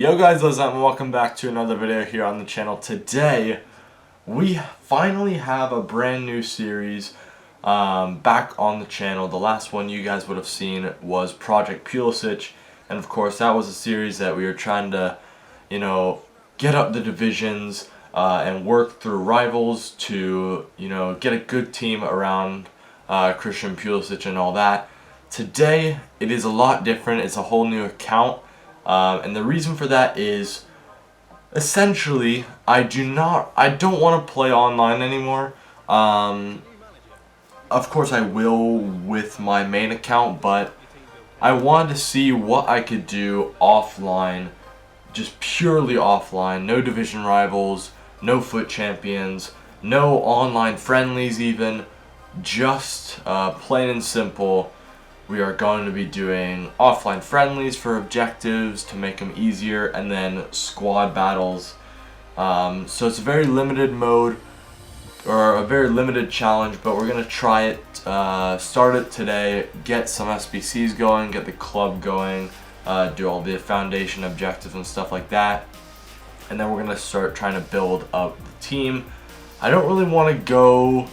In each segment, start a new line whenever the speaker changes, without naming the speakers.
Yo guys, what's up and welcome back to another video here on the channel. Today, we finally have a brand new series back on the channel. The last one you guys would have seen was Project Pulisic, and of course that was a series that we were trying to, get up the divisions and work through rivals to, get a good team around Christian Pulisic and all that. Today, it is a lot different. It's a whole new account. And the reason for that is, essentially, I don't want to play online anymore. Of course I will with my main account, but I wanted to see what I could do offline, just purely offline, no division rivals, no foot champions, no online friendlies even, just plain and simple. We are going to be doing offline friendlies for objectives to make them easier, and then squad battles. So it's a very limited mode, or a very limited challenge, but we're going to try it, start it today, get some SBCs going, get the club going, do all the foundation objectives and stuff like that. And then we're going to start trying to build up the team. I don't really want to go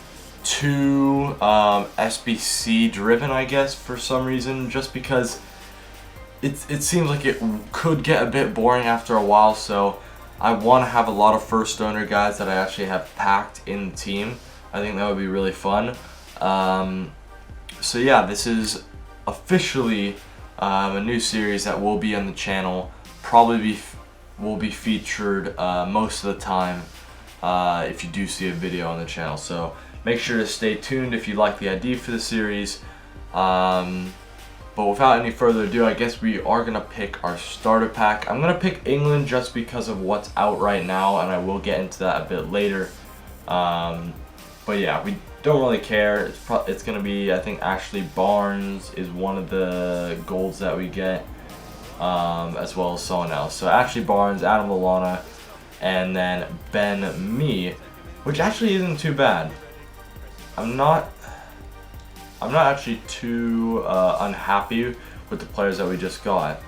too SBC driven, I guess, for some reason, just because it seems like it could get a bit boring after a while. So I want to have a lot of first owner guys that I actually have packed in the team. I think that would be really fun. So yeah, this is officially a new series that will be on the channel. Probably will be featured most of the time if you do see a video on the channel. So make sure to stay tuned if you like the idea for the series. But without any further ado, I guess we are going to pick our starter pack. I'm going to pick England just because of what's out right now, and I will get into that a bit later. But yeah, we don't really care. It's going to be, I think, Ashley Barnes is one of the golds that we get, as well as someone else. So Ashley Barnes, Adam Lallana, and then Ben Mee, which actually isn't too bad. I'm not actually too unhappy with the players that we just got.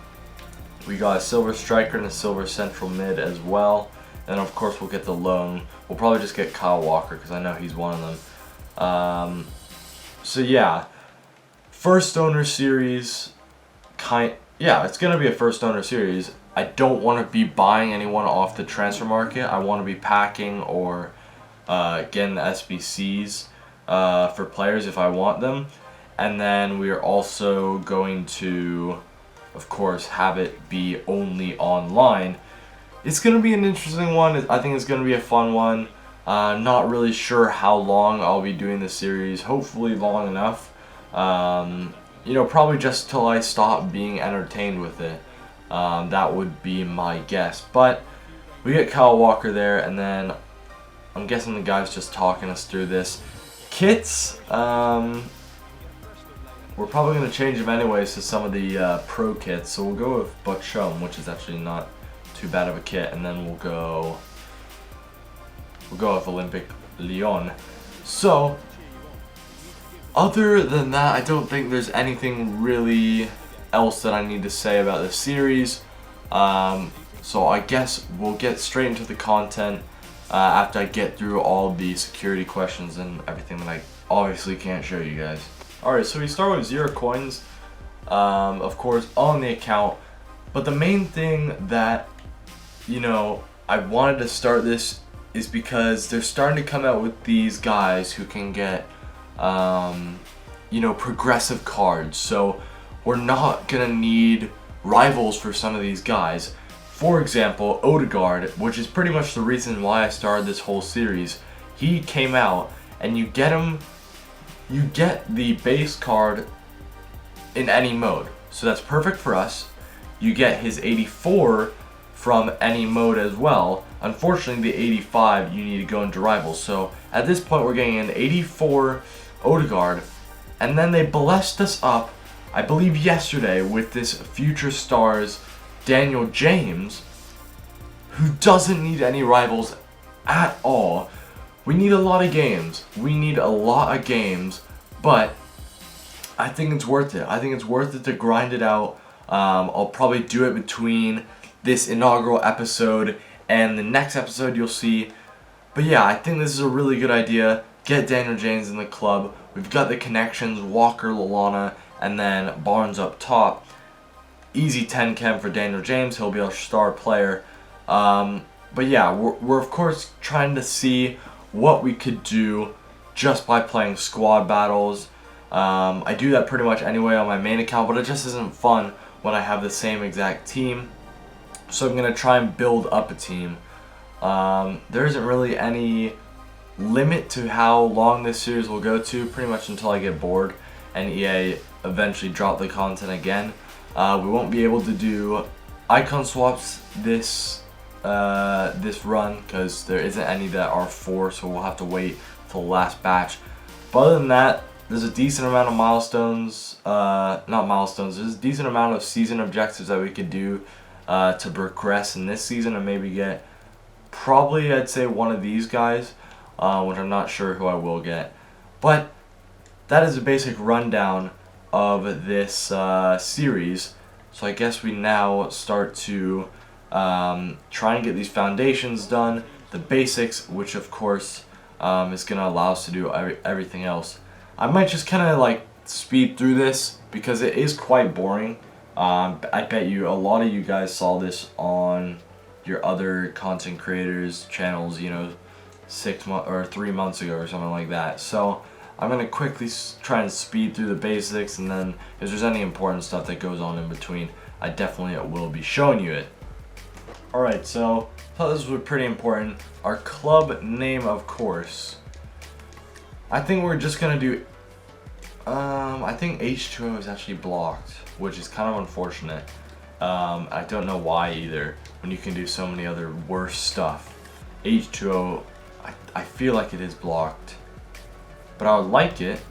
We got a silver striker and a silver central mid as well. And of course we'll get the loan. We'll probably just get Kyle Walker because I know he's one of them. So yeah, first owner series. Yeah, it's going to be a first owner series. I don't want to be buying anyone off the transfer market. I want to be packing or getting the SBCs. For players if I want them. And then we are also going to, of course, have it be only online. It's going to be an interesting one. I think it's going to be a fun one. Not really sure how long I'll be doing this series. Hopefully long enough. Probably just till I stop being entertained with it. That would be my guess. But we get Kyle Walker there, and then I'm guessing the guy's just talking us through this. Kits, we're probably going to change them anyways to some of the pro kits, so we'll go with Bachum, which is actually not too bad of a kit, and then we'll go with Olympic Lyon. So other than that, I don't think there's anything really else that I need to say about this series. So I guess we'll get straight into the content after I get through all the security questions and everything that I obviously can't show you guys. Alright, so we start with 0 coins, of course, on the account. But the main thing that, I wanted to start this is because they're starting to come out with these guys who can get, progressive cards. So we're not going to need rivals for some of these guys. For example, Odegaard, which is pretty much the reason why I started this whole series. He came out, and you get the base card in any mode. So that's perfect for us. You get his 84 from any mode as well. Unfortunately, the 85, you need to go into rivals. So at this point, we're getting an 84 Odegaard, and then they blessed us up, I believe yesterday, with this Future Stars Daniel James, who doesn't need any rivals at all. We need a lot of games. But I think it's worth it. I think it's worth it to grind it out. I'll probably do it between this inaugural episode, and the next episode you'll see. But yeah, I think this is a really good idea. Get Daniel James in the club. We've got the connections, Walker, Lallana, and then Barnes up top. Easy 10 chem for Daniel James. He'll be our star player. But yeah, we're of course trying to see what we could do just by playing squad battles. I do that pretty much anyway on my main account, but it just isn't fun when I have the same exact team. So I'm going to try and build up a team. There isn't really any limit to how long this series will go to, pretty much until I get bored and EA eventually drop the content again. We won't be able to do icon swaps this run because there isn't any that are 4, so we'll have to wait till the last batch. But other than that, there's a decent amount of milestones, not milestones, there's a decent amount of season objectives that we could do to progress in this season and maybe get probably, I'd say, one of these guys, which I'm not sure who I will get. But that is a basic rundown of this series. So I guess we now start to try and get these foundations done, the basics, which of course is going to allow us to do everything else. I might just kind of like speed through this because it is quite boring. I bet you a lot of you guys saw this on your other content creators channels, you know, 6 months or 3 months ago or something like that. So I'm going to quickly try and speed through the basics, and then if there's any important stuff that goes on in between, I definitely will be showing you it. Alright, so I thought this was pretty important. Our club name, of course. I think we're just going to do, I think H2O is actually blocked, which is kind of unfortunate. I don't know why either, when you can do so many other worse stuff. H2O, I feel like it is blocked, but I would like it.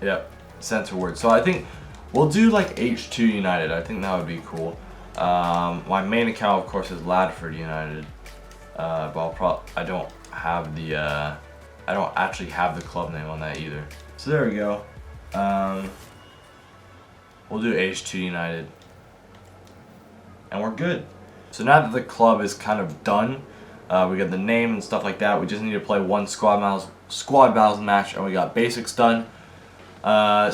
Yep, censor word. So I think we'll do like H2 United. I think that would be cool. My main account, of course, is Ladford United, but I don't have the, I don't actually have the club name on that either. So there we go. We'll do H2 United, and we're good. So now that the club is kind of done, we got the name and stuff like that. We just need to play one squad battles match, and we got basics done. So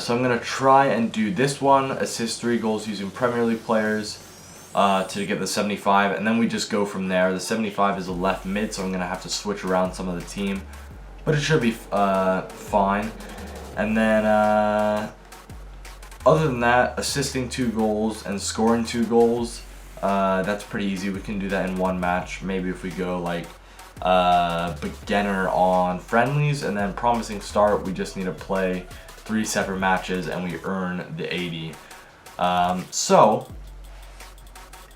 I'm gonna try and do this one: assist 3 goals using Premier League players to get the 75, and then we just go from there. The 75 is a left mid, so I'm gonna have to switch around some of the team, but it should be fine. And then other than that, assisting 2 goals and scoring 2 goals, that's pretty easy. We can do that in one match. Maybe if we go like beginner on friendlies and then promising start, we just need to play 3 separate matches and we earn the 80. So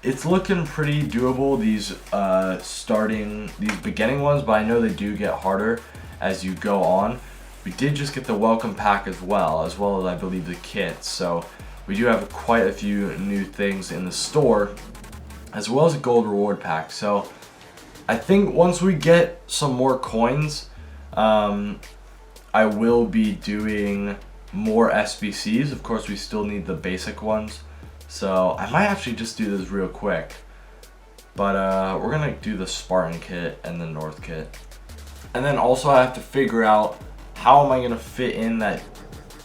it's looking pretty doable, these beginning ones, but I know they do get harder as you go on. We did just get the welcome pack as well as I believe the kit, so we do have quite a few new things in the store, as well as a gold reward pack. So I think once we get some more coins, I will be doing more SBCs. Of course, we still need the basic ones, so I might actually just do this real quick. But we're gonna do the Spartan kit and the North kit, and then also I have to figure out how am I gonna fit in that.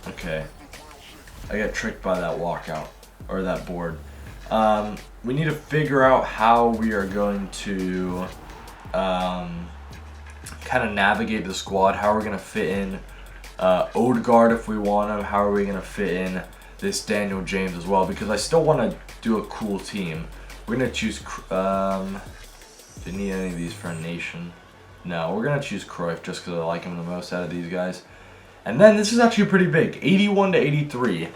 Okay, I got tricked by that walkout or that board. We need to figure out how we are going to kind of navigate the squad. How are we gonna fit in Odegaard if we want him? How are we gonna fit in this Daniel James as well? Because I still want to do a cool team. We're gonna choose. Do you need any of these for a nation? No, we're gonna choose Cruyff just because I like him the most out of these guys. And then this is actually pretty big, 81 to 83.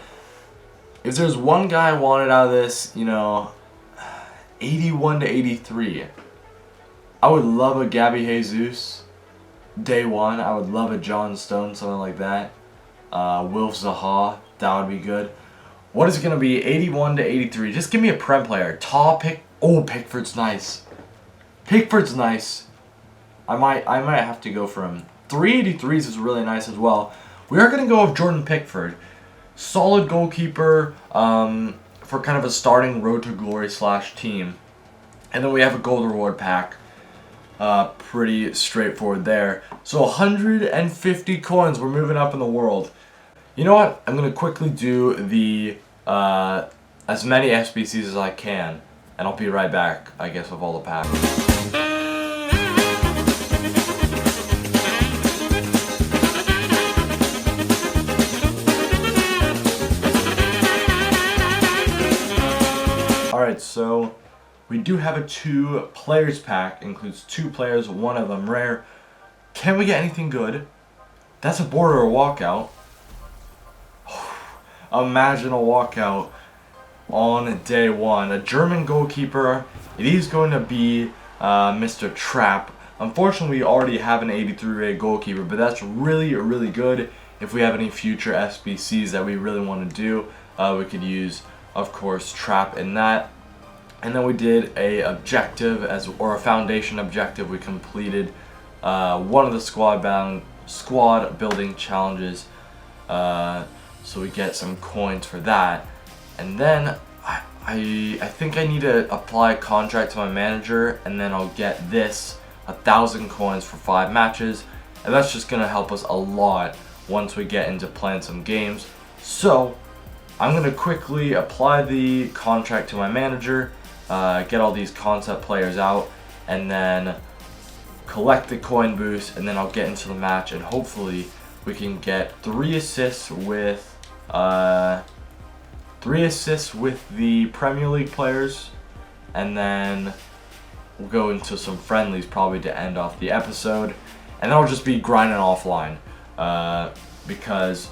If there's one guy I wanted out of this, you know, 81 to 83. I would love a Gabby Jesus, day one. I would love a John Stone, something like that. Wilf Zaha, that would be good. What is it gonna be? 81 to 83. Just give me a Prem player. Pickford's nice. Pickford's nice. I might have to go for him. 383s is really nice as well. We are gonna go with Jordan Pickford. Solid goalkeeper. for kind of a starting Road to Glory / team. And then we have a gold reward pack. Pretty straightforward there. So 150 coins. We're moving up in the world. You know what? I'm going to quickly do the as many SBCs as I can. And I'll be right back, I guess, with all the packs. Alright, so we do have a 2 players pack. Includes 2 players, one of them rare. Can we get anything good? That's a border or walkout. Imagine a walkout on day 1. A German goalkeeper. It is going to be Mr. Trapp. Unfortunately, we already have an 83 rated goalkeeper, but that's really, really good. If we have any future SBCs that we really want to do, we could use, of course, Trapp in that. And then we did a objective or a foundation objective. We completed one of the squad building challenges. So we get some coins for that. And then I think I need to apply a contract to my manager, and then I'll get this 1,000 coins for 5 matches, and that's just gonna help us a lot once we get into playing some games. So I'm gonna quickly apply the contract to my manager, get all these concept players out, and then collect the coin boost, and then I'll get into the match, and hopefully we can get 3 assists with the Premier League players, and then we'll go into some friendlies probably to end off the episode, and then I'll just be grinding offline because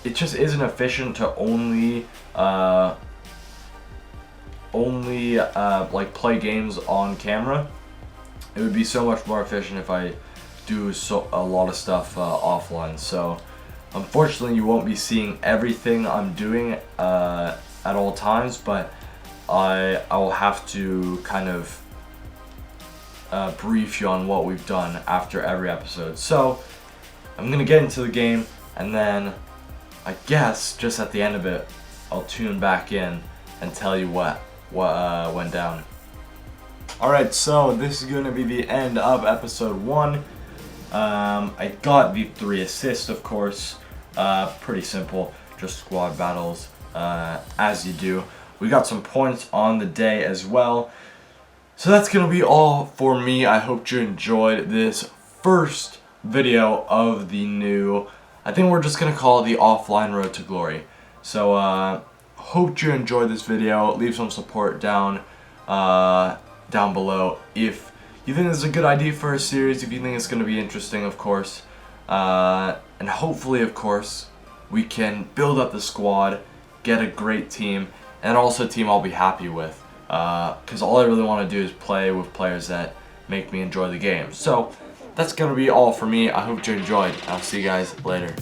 it just isn't efficient to only like play games on camera. It would be so much more efficient if I do a lot of stuff offline. So unfortunately, you won't be seeing everything I'm doing at all times, but I will have to kind of brief you on what we've done after every episode. So I'm gonna get into the game, and then I guess just at the end of it, I'll tune back in and tell you what went down. Alright, so this is gonna be the end of episode 1. I got the 3 assists, of course. Pretty simple, just squad battles, as you do. We got some points on the day as well. So that's gonna be all for me. I hope you enjoyed this first video of the new, I think we're just gonna call it the Offline Road to Glory. So hope you enjoyed this video. Leave some support down below if you think this is a good idea for a series, if you think it's going to be interesting, of course. And hopefully, of course, we can build up the squad, get a great team, and also a team I'll be happy with. Because all I really want to do is play with players that make me enjoy the game. So that's going to be all for me. I hope you enjoyed. I'll see you guys later.